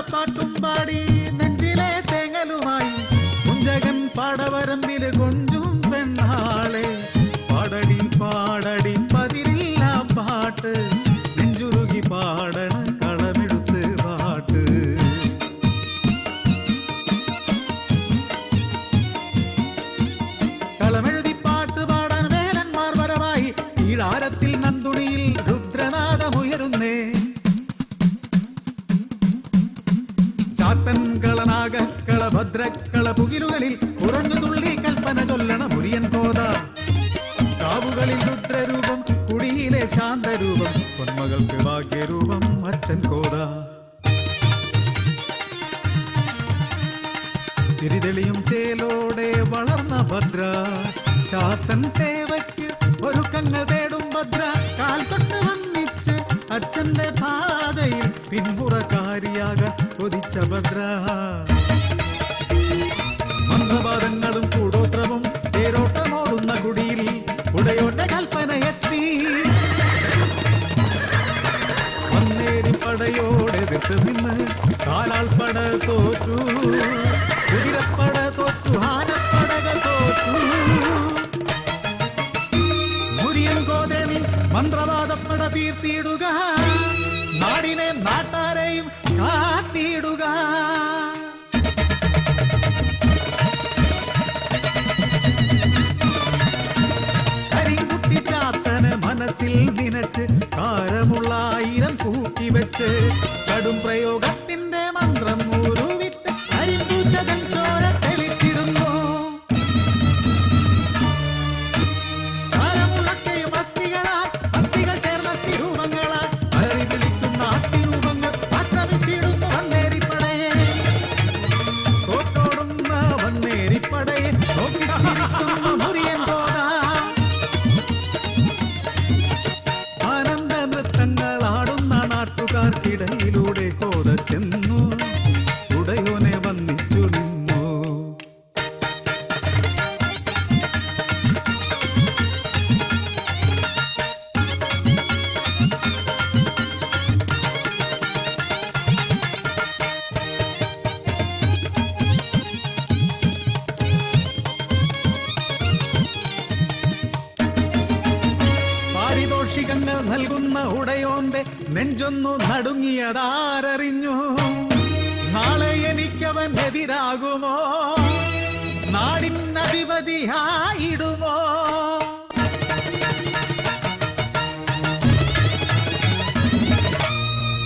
പാട്ടും പാടി നെഞ്ചിലെ തേങ്ങലുമായി കുഞ്ചകൻ പാടവരമ്പില് കൊഞ്ചും പെണ്ണാളെ പാടടി പാടടി പതിരില്ല പാട്ട് നെഞ്ചുരുകി പാടണ കളമെടുത്ത് പാട്ട് കളമെഴുതി പാട്ട് പാടാൻ വേലന്മാർ വരവായി ഈഴാരത്തിൽ നന്ദുണിയിൽ രുദ്രനാദമുയരുന്നേ ചാത്തൻകള നാഗക്കള ഭദ്രക്കള പുകിലുകളിൽ കുറഞ്ഞു തുള്ളി കൽപ്പന ചൊല്ലണ മുരിയൻ കോത കാവുകളിൽ രുദ്രരൂപം കുടിയിലെ ശാന്തരൂപം പൊന്മകൾക്ക് ഭാഗ്യരൂപം അച്ഛൻ കോത തിരിതെളിയും ചേലോടെ വളർന്ന ഭദ്ര ചാത്തൻ സേവയ്ക്ക് ഒരുക്കങ്ങൾ തേടും ഭദ്ര കാൽ തൊട്ട് വന്നിച്ച് അച്ഛന്റെ പാതയിൽ പിൻപുറക്കാരിയാകാൻ കൊതിച്ച ഭദ്ര മന്ത്രവാദങ്ങളും കൂടോത്രവും തേരോട്ടമോടുന്ന കുടിയിൽ ഉടയോന്റെ കൽപ്പന എത്തി വന്നേരി പടയോടെ എതിർത്ത് നിന്ന് കാലാൾപ്പട തോറ്റു കുതിരപ്പട തോറ്റു ആനപ്പടകൾ തോറ്റു മുരിയൻ കോതേനി മന്ത്രവാദപ്പട തീർത്തിയിടുക നാടിനെ നാട്ടാരെയും കാത്തിയിടുക കരിങ്കുട്ടി ചാത്തന് മനസ്സിൽ നിനച്ച് കാരമുള്ള 1000 കൂട്ടിവെച്ച് കടും പ്രയോഗത്തിന്റെ മന്ത്രം ഊരുവിട്ട് കരിമ്പൂച്ചകൻ ചോര തെളിച്ചിടുന്നു കാരമുള്ളക്കയും അസ്ഥികൾ ചേർന്ന സ്ഥിരൂപങ്ങളാൽ അലറി വിളിക്കുന്ന അസ്ഥിരൂപങ്ങൾ ആക്രമിച്ചിടുന്നു വന്നേരിപ്പടയെ തോട്ടോടുന്ന വന്നേരിപ്പടയെ നോക്കിച്ചിരിക്കുന്നു മുരിയൻ കോത ആനന്ദ നൃത്തങ്ങളാടുന്ന നാട്ടുകാർക്കിടയിലൂടെ കോത ചെന്നു ഉടയോനെ വന്നിച്ചു നിന്നു പാരിതോഷികങ്ങൾ നൽകുന്ന ഉടയോന്റെ നെഞ്ചൊന്നു നടുങ്ങിയതാരറിഞ്ഞു നാളെ എനിക്കവൻ എതിരാകുമോ നാടിനധിപതിയായിടുമോ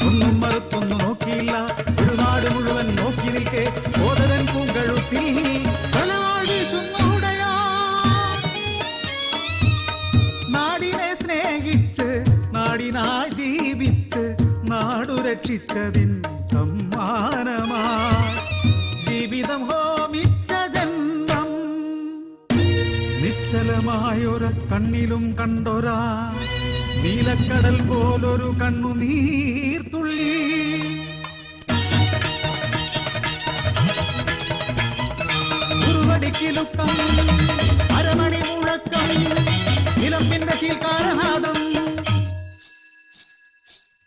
ഒന്നും മറുത്തൊന്നു നോക്കിയില്ല ഒരു നാട് മുഴുവൻ നോക്കി നിൽക്കെ കോതരൻ പൂങ്കഴുത്തിൽ നാടിനെ സ്നേഹിച്ച് നാടിനായി ജീവിച്ച് നാടു രക്ഷിച്ചതിൻ സമ്മാനമാ ജീവിതം ഹോമിച്ച ജന്മം നിശ്ചലമായൊര കണ്ണിലും കണ്ടൊരാ നീലക്കടൽ പോലൊരു കണ്ണുനീർത്തുള്ളി ഉരുവടിക്കിലുക്കം അരമണി മുഴക്കം ചിലമ്പിന്റെ ശീൽക്കാരനാദം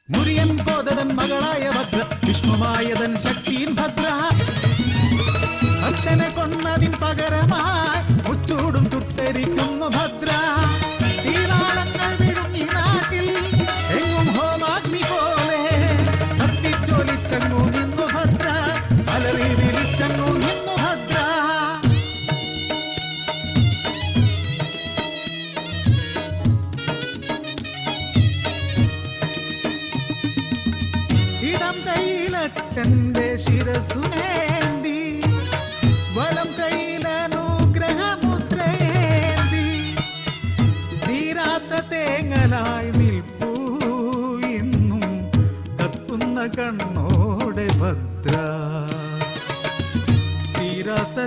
മുരിയൻ കോതരൻ മകളായ ഭദ്ര വിഷ്ണുമായതൻ ശക്തിയും ഭദ്ര അച്ഛനെ കൊന്നതിൻ പകരമായി മുച്ചൂടും ചുട്ടരിക്കുന്നു ഭദ്ര തീരാളങ്ങൾ വിടും ഈ നാട്ടിൽ എങ്ങും ഹോമാഗ്നി പോലെ കത്തിച്ചൊലിച്ചങ്ങു നിന്നു ഭദ്ര അലറി വിളിച്ചങ്ങു നിന്നു ഭദ്ര ഇടം കയ്യിലച്ഛന്റെ ശിരസുനേന്തി വലം കയ്യിലനുഗ്രഹമുദ്രയേന്തി തീരാത്ത തേങ്ങലായി നിൽപ്പൂ ഇന്നും കത്തുന്ന കണ്ണോടെ ഭദ്ര തീരാത്ത